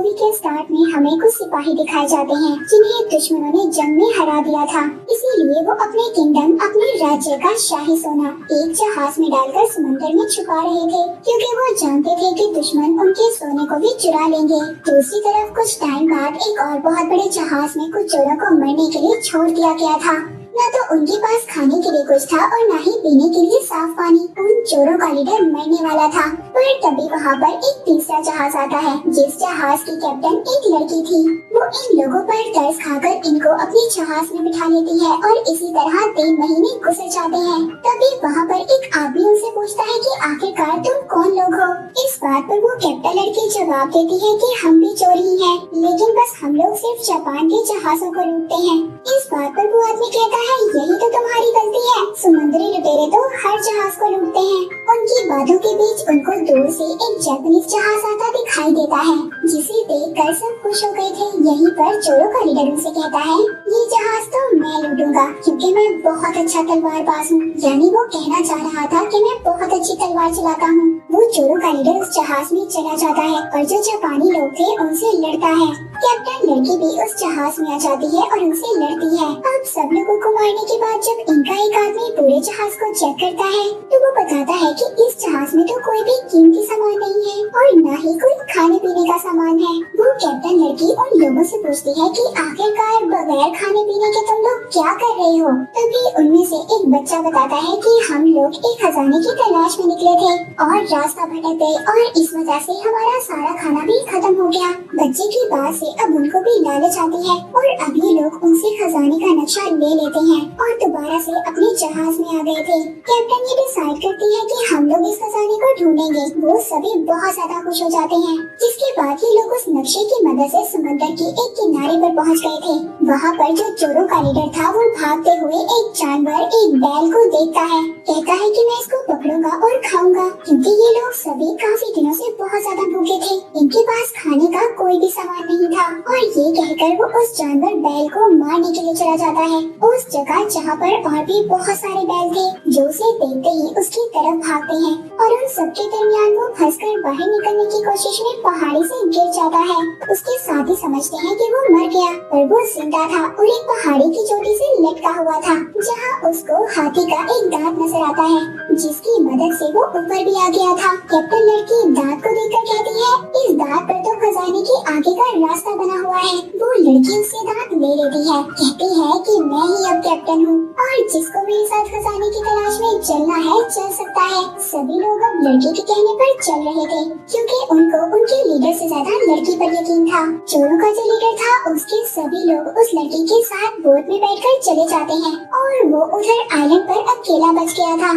Movie के start में हमें कुछ सिपाही दिखाए जाते हैं जिन्हें दुश्मनों ने जंग में हरा दिया था। इसीलिए वो अपने किंगडम, अपने राज्य का शाही सोना एक जहाज में डालकर समंदर में छुपा रहे थे, क्योंकि वो जानते थे कि दुश्मन उनके सोने को भी चुरा लेंगे। दूसरी तरफ कुछ टाइम बाद एक और बहुत बड़े जहाज में कुछ चोरों को मरने के लिए छोड़ दिया गया था। न तो उनके पास खाने के लिए कुछ था और न ही पीने के लिए साफ पानी। उन चोरों का लीडर मरने वाला था, पर तभी वहाँ पर एक तीसरा जहाज आता है जिस जहाज की कैप्टन एक लड़की थी। वो इन लोगों पर तरस खाकर इनको अपने जहाज में बिठा लेती है और इसी तरह 3 महीने गुजर जाते हैं। तभी वहाँ पर एक आदमी उनसे पूछता है कि आखिरकार तुम कौन लोग हो। इस बात पर वो कैप्टन लड़की जवाब देती है कि हम भी चोर ही हैं, लेकिन बस हम लोग सिर्फ जापान के जहाजों को लूटते हैं। इस बात पर वो आदमी कहता है यही तो तुम्हारी गलती है, समुद्री लुटेरे तो हर जहाज को लूटते हैं। उनकी बातों के बीच उनको दूर से एक जापानीज जहाज आता दिखाई देता है, जिसे देखकर सब खुश हो गए थे। यहीं पर चोरों का लीडर उनसे कहता है ये जहाज तो मैं लूटूंगा क्योंकि मैं बहुत अच्छा तलवारबाज हूँ। यानी वो कहना चाह रहा था कि मैं बहुत अच्छी तलवार चलाता हूँ। वो चोरों का लीडर उस जहाज में चला जाता है और जो जापानी लोग थे उनसे लड़ता है। कैप्टन लड़की भी उस जहाज में आ जाती है और उनसे लड़ती है। अब सब लोगों को मारने के बाद जब इनका एक आदमी पूरे जहाज को चेक करता है तो वो बताता है कि इस जहाज में तो कोई भी कीमती सामान नहीं है और न ही कोई खाने पीने का सामान है। वो कैप्टन लड़की उन लोगों से पूछती है कि आखिरकार बगैर खाने पीने के तुम लोग क्या कर रहे हो। तभी उनमें से एक बच्चा बताता है कि हम लोग एक खजाने की तलाश में निकले थे और रास्ता भटक गए और इस वजह से हमारा सारा खाना भी खत्म हो गया। बच्चे की बात से अब उनको भी लालच आती है और अब ये लोग उनसे खजाने का नक्शा ले लेते हैं और दोबारा से अपने जहाज में आ गए थे। कैप्टन ये डिसाइड करती है कि हम लोग इस खजाने को ढूंढेंगे। वो सभी बहुत ज्यादा खुश हो जाते हैं। जिसके बाद ये लोग उस नक्शे की मदद से समुद्र के एक किनारे पर पहुंच गए थे। वहाँ पर जो चोरों का लीडर था वो भागते हुए एक जानवर, एक बैल को देखता है। कहता है कि मैं इसको पकड़ूंगा और खाऊंगा, क्योंकि ये लोग सभी काफी दिनों से बहुत ज्यादा भूखे थे। इनके पास खाने का कोई भी सामान नहीं था और ये कहकर वो उस जानवर बैल को मारने के लिए चला जाता है उस जगह जहाँ पर और भी बहुत सारे बैल थे, जो उसे देखते ही उसकी तरफ भागते हैं और उन सबके दरमियान वो फंसकर बाहर निकलने की कोशिश में पहाड़ी से गिर जाता है। उसके साथ ही समझते हैं कि वो मर गया, पर वो जिंदा था और एक पहाड़ी की चोटी से लटका हुआ था, जहाँ उसको हाथी का एक दांत नजर आता है, जिसकी मदद से वो ऊपर भी आ गया था। कैप्टन लड़की दांत को देखकर कहती है इस दांत पर तो खजाने के आगे का रास्ता बना हुआ है। वो लड़की उससे दांत ले लेती है, कहती है कि मैं ही अब कैप्टन हूँ और जिसको मेरे साथ खजाने की तलाश में चलना है चल सकता है। सभी लोग अब लड़की के कहने पर चल रहे थे, क्योंकि उनको उनके लीडर से ज्यादा लड़की पर यकीन था। चोरों का जो लीडर था उसके सभी लोग उस लड़की के साथ बोट में बैठकर चले जाते हैं और वो उधर आइलैंड पर अकेला बच गया था।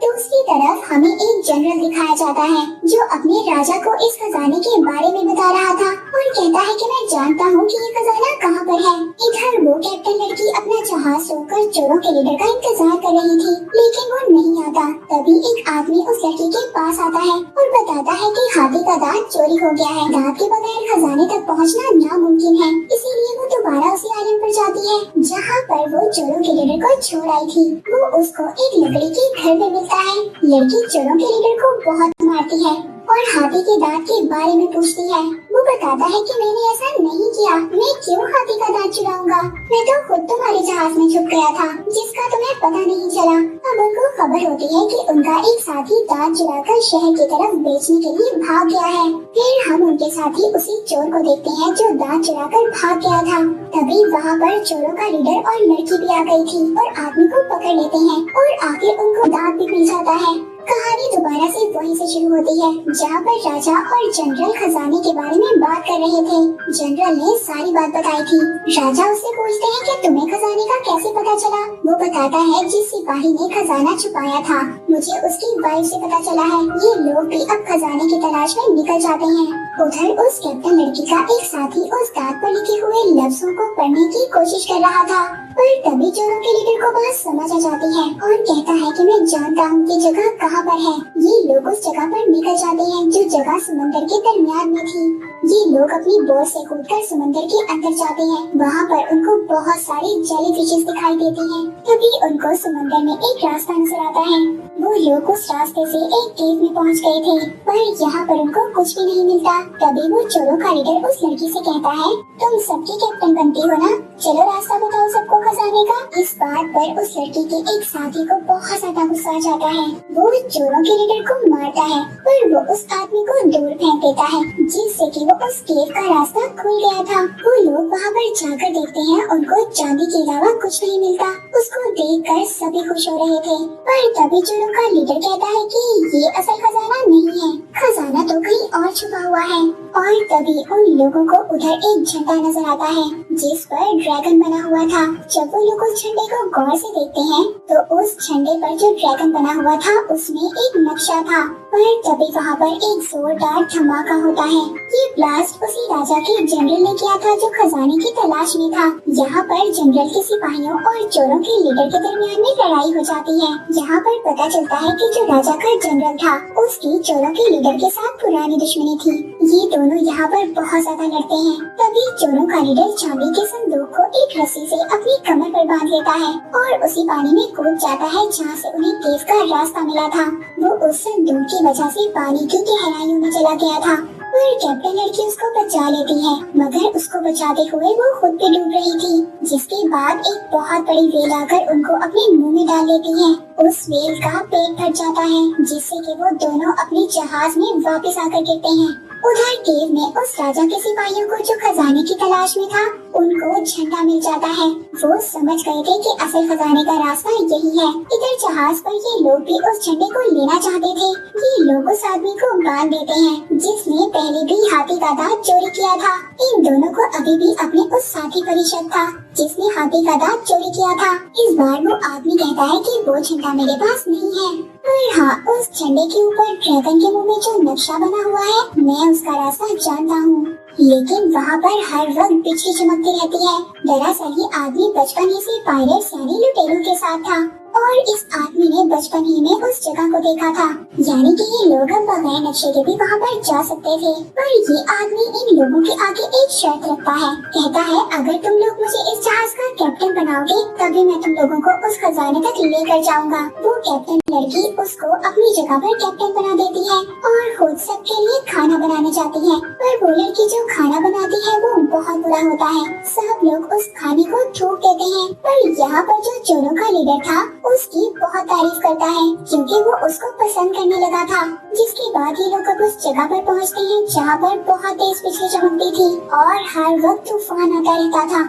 दूसरी तरफ हमें एक जनरल दिखाया जाता है जो अपने राजा को इस खजाने के बारे में बता रहा था और कहता है कि मैं जानता हूँ कि ये खजाना कहाँ पर है। इधर वो कैप्टन लड़की अपना जहाज रोककर चोरों के लीडर का इंतजार कर रही थी, लेकिन वो नहीं आता। तभी एक आदमी उस लड़की के पास आता है और बताता है कि हाथी का दांत चोरी हो गया है। दांत के बगैर खजाने तक पहुँचना नामुमकिन है, इसीलिए वो दोबारा उसी आइलैंड पर जाती है जहाँ पर वो चोरों के लीडर को छोड़ आई थी। वो उसको एक लकड़ी के घर में मिलता है। लड़की चोरों के लीडर को बहुत मारती है और हाथी के दांत के बारे में पूछती है। वो बताता है कि मैंने ऐसा नहीं किया, मैं क्यों हाथी का दांत चुराऊंगा, मैं तो खुद तुम्हारे जहाज में छुप गया था जिसका तुम्हें पता नहीं चला। अब उनको खबर होती है कि उनका एक साथी दांत चुराकर शहर की तरफ बेचने के लिए भाग गया है। फिर हम उनके साथी उसी चोर को देखते हैं जो दांत चुराकर भाग गया था। तभी वहाँ पर चोरों का लीडर और लड़की भी आ गई थी और आदमी को पकड़ लेते हैं और आखिर उनको दांत भी मिल जाता है। कहानी दोबारा से वहीं से शुरू होती है जहाँ पर राजा और जनरल खजाने के बारे में बात कर रहे थे। जनरल ने सारी बात बताई थी। राजा उससे पूछते हैं कि तुम्हें खजाने का कैसे पता चला। वो बताता है जिस सिपाही ने खजाना छुपाया था मुझे उसकी वाइफ से पता चला है। ये लोग भी अब खजाने की तलाश में निकल जाते हैं। उधर उस कैप्टन लड़की का एक साथी उस दांत पर लिखे हुए लफ्जों को पढ़ने की कोशिश कर रहा था, पर तभी चोरों के लीडर को बात समझ आ जाती है और कहता है कि मैं जानता हूँ कि जगह कहाँ पर है। ये लोग उस जगह पर निकल जाते हैं जो जगह समंदर के दरमियान में थी। ये लोग अपनी बोट से कूदकर समंदर के अंदर जाते हैं। वहाँ पर उनको बहुत सारी जेली फिशेस दिखाई देती हैं। तभी उनको समंदर में एक रास्ता नजर आता है। वो लोग उस रास्ते से एक केव में पहुँच गए थे, पर यहाँ पर उनको कुछ भी नहीं मिलता। तभी वो चोरों का लीडर उस लड़की से कहता है, तुम सबकी कैप्टन बनती हो ना, चलो रास्ता बताओ सबको खजाने का। इस बात पर उस लड़की के एक साथी को बहुत ज्यादा गुस्सा आ जाता है। वो चोरों के लीडर को मारता है, पर वो उस आदमी को दूर फेंक देता है, जिससे कि वो उस केव का रास्ता खुल गया था। वो लोग वहाँ पर जाकर देखते हैं, उनको चांदी के अलावा कुछ नहीं मिलता। उसको देखकर सभी खुश हो रहे थे, पर तभी चोरों का लीडर कहता है कि ये असल खजाना नहीं है, खजाना तो कहीं और छुपा हुआ है। और तभी उन लोगों को उधर एक झंडा नजर आता है जिस पर ड्रैगन बना हुआ था। जब वो लोग उस झंडे को गौर से देखते हैं तो उस झंडे पर जो ड्रैगन बना हुआ था उसमें एक नक्शा था। पर तभी वहाँ पर एक जोरदार धमाका होता है। ये ब्लास्ट उसी राजा के जनरल ने किया था जो खजाने की तलाश में था। यहाँ पर जनरल के सिपाहियों और चोरों के लीडर के दरमियान में लड़ाई हो जाती है। यहाँ पर पता चलता है कि जो राजा का जनरल था उसकी चोरों के लीडर के साथ पुरानी दुश्मनी थी। ये दोनों यहाँ पर बहुत ज्यादा लड़ते हैं। तभी चोरों का लीडर चांदी के संदूक को एक रस्सी से अपनी कमर पर बांध लेता है और उसी पानी में कूद जाता है जहाँ से उन्हें केव का रास्ता मिला था। वो उस संदूक की वजह से पानी की गहराइयों में चला गया था, पर कैप्टन लड़की उसको बचा लेती है, मगर उसको बचाते हुए वो खुद भी डूब रही थी। जिसके बाद एक बहुत बड़ी वेल आकर उनको अपने मुंह में डाल लेती है। उस वेल का पेट फट जाता है, जिससे कि वो दोनों अपने जहाज में वापस आकर गिरते हैं। उधर केव में उस राजा के सिपाहियों को जो खजाने की तलाश में था उनको झंडा मिल जाता है। वो समझ गए थे कि असल खजाने का रास्ता यही है। इधर जहाज पर ये लोग भी उस झंडे को लेना चाहते थे। ये लोग उस आदमी को बांध देते हैं जिसने पहले भी हाथी का दांत चोरी किया था। इन दोनों को अभी भी अपने उस साथी पर शक था जिसने हाथी का दांत चोरी किया था। इस बार वो आदमी कहता है कि वो झंडा मेरे पास नहीं है, पर हाँ उस झंडे के ऊपर ड्रैगन के मुंह में जो नक्शा बना हुआ है मैं उसका रास्ता जानता हूँ। लेकिन वहाँ पर हर वक्त बिजली चमकती रहती है। दरअसल ये आदमी बचपन ही से पायरेट्स यानी लुटेरों के साथ था और इस आदमी ने बचपन ही में उस जगह को देखा था, यानी कि ये लोग अब बगैर नक्शे के भी वहाँ पर जा सकते थे। पर ये आदमी इन लोगों के आगे एक शर्त रखता है, कहता है अगर तुम लोग मुझे इस जहाज का कैप्टन बनाओगे तभी मैं तुम लोगों को उस खजाने तक लेकर जाऊंगा। वो कैप्टन लड़की उसको अपनी जगह पर कैप्टन बना देती है और खुद सबके लिए खाना बनाने जाती है। पर वो लड़की जो खाना बनाती है वो बहुत बुरा होता है। सब लोग उस खाने को थूक देते हैं, पर यहाँ पर जो चोरों का लीडर था उसकी बहुत तारीफ करता है क्योंकि वो उसको पसंद करने लगा था। जिसके बाद ये लोग अब उस जगह पर पहुँचते हैं जहाँ पर बहुत तेज बिजली चमकती थी और हर वक्त तूफान आता रहता था।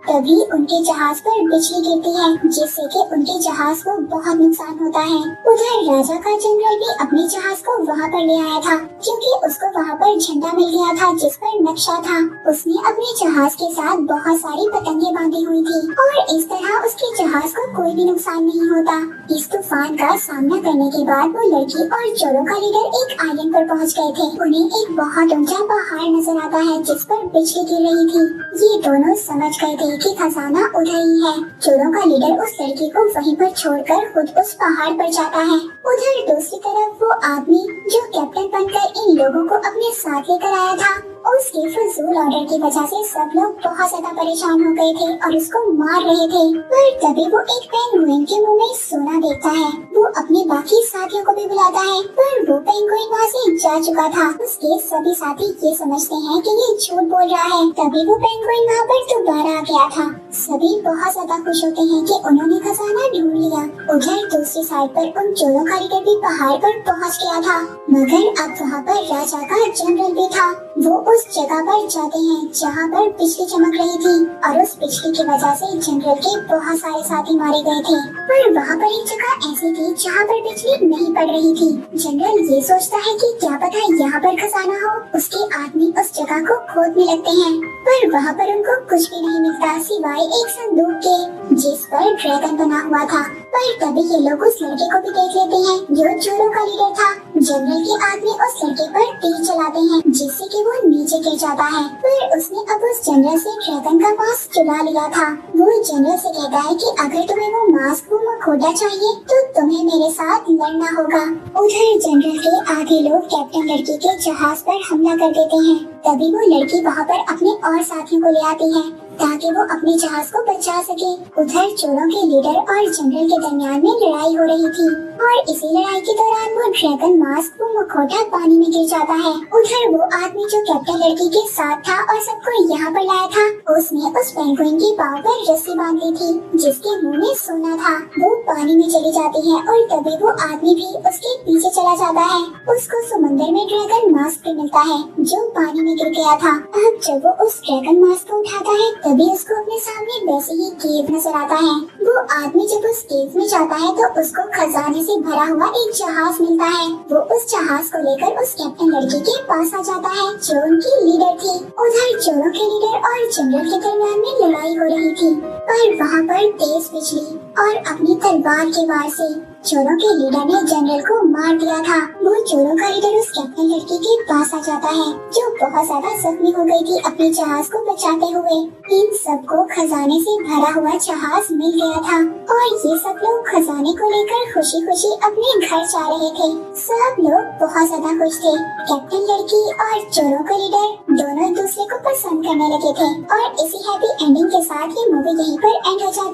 तभी उनके जहाज पर बिजली गिरती है जिससे कि उनके जहाज को बहुत नुकसान होता है। उधर राजा का जनरल भी अपने जहाज को वहाँ पर ले आया था क्योंकि उसको वहाँ पर झंडा मिल गया था जिस पर नक्शा था। उसने अपने जहाज के साथ बहुत सारी पतंगे बांधी हुई थी और इस तरह उसके जहाज को कोई भी नुकसान नहीं होता। इस तूफान का सामना करने के बाद वो लड़की और चोरों का लीडर एक आइलैंड पर पहुँच गए थे। उन्हें एक बहुत ऊंचा पहाड़ नजर आता है जिस पर बिजली गिर रही थी। ये दोनों समझ गए थे कि खजाना उधर ही है। चोरों का लीडर उस लड़की को वहीं पर छोड़कर खुद उस पहाड़ पर जाता है। उधर दूसरी तरफ वो आदमी जो कैप्टन बनकर इन लोगों को अपने साथ लेकर आया था उसके फजूल ऑर्डर की वजह से सब लोग बहुत ज्यादा परेशान हो गए थे और उसको मार रहे थे। पर तभी वो एक पेंगुइन के मुंह में सोना देखता है। वो अपने बाकी साथियों को भी बुलाता है, पर वो पेंगुइन वहाँ से जा चुका था। उसके सभी साथी ये समझते हैं कि ये झूठ बोल रहा है। तभी वो पेंगुइन वहाँ पर दोबारा आ गया था। सभी बहुत ज्यादा खुश होते हैं कि उन्होंने खजाना ढूंढ लिया। उधर दूसरी साइड पर उन चोरों का लीडर भी पहाड़ पर पहुँच गया था, मगर अब वहाँ पर राजा का जनरल भी था। वो उस जगह पर जाते हैं जहाँ पर बिजली चमक रही थी और उस बिजली की वजह से जनरल के बहुत सारे साथी मारे गए थे। पर वहाँ पर एक जगह ऐसी थी जहाँ पर बिजली नहीं पड़ रही थी। जनरल ये सोचता है कि क्या पता यहाँ पर खजाना हो। उसके आदमी उस जगह को खोदने लगते हैं, पर वहाँ पर उनको कुछ भी नहीं मिलता सिवाय एक संदूक के जिस पर ड्रैगन बना हुआ था। पर तभी ये लोग उस लड़के को भी देख लेते हैं जो चोरों का लीडर था। जनरल के आदमी उस लड़के पर तीर चलाते हैं जिससे कि वो नीचे गिर जाता है। पर उसने अब उस जनरल से ड्रैगन का मास्क चुरा लिया था। वो जनरल से कहता है कि अगर तुम्हें वो मास्क को मुखौटा चाहिए तो तुम्हें मेरे साथ लड़ना होगा। उधर जनरल के आधे लोग कैप्टन लड़की के जहाज पर हमला कर देते हैं। तभी वो लड़की वहाँ पर अपने और साथियों को ले आती है ताकि वो अपने जहाज को बचा सके। उधर चोरों के लीडर और जनरल के दरमियान में लड़ाई हो रही थी और इसी लड़ाई के दौरान वो ड्रैगन मास्क को मुखौटा पानी में गिर जाता है। उधर वो आदमी जो कैप्टन लड़की के साथ था और सबको यहाँ पर लाया था, उसने उस पेंगुइन की पाँव पर रस्सी बांध दी थी जिसके मुंह में सोना था। वो पानी में चली जाती है और तभी वो आदमी भी उसके पीछे चला जाता है। उसको समुद्र में ड्रैगन मास्क भी मिलता है जो पानी में गिर गया था। अब जब वो उस ड्रैगन मास्क को उठाता है तभी उसको अपने सामने वैसे ही केव नजर आता है। वो आदमी जब उस केव में जाता है तो उसको खजाने से भरा हुआ एक जहाज मिलता है। वो उस जहाज को लेकर उस कैप्टन लड़की के पास आ जाता है जो उनकी लीडर थी। उधर चोरों के लीडर और जनरल के दरमियान में लड़ाई हो रही थी पर वहाँ पर तेज बिजली और अपनी तलवार के वार से चोरों के लीडर ने जनरल को मार दिया था। वो चोरों का लीडर उस कैप्टन लड़की के पास आ जाता है जो बहुत ज्यादा जख्मी हो गई थी अपने जहाज को बचाते हुए। इन सबको खजाने से भरा हुआ जहाज मिल गया था और ये सब लोग खजाने को लेकर खुशी खुशी अपने घर जा रहे थे। सब लोग बहुत ज्यादा खुश थे। कैप्टन लड़की और चोरों का लीडर दोनों एक दूसरे को पसंद करने लगे थे और इसी हैप्पी एंडिंग के साथ ये मूवी यहीं पर एंड हो जाती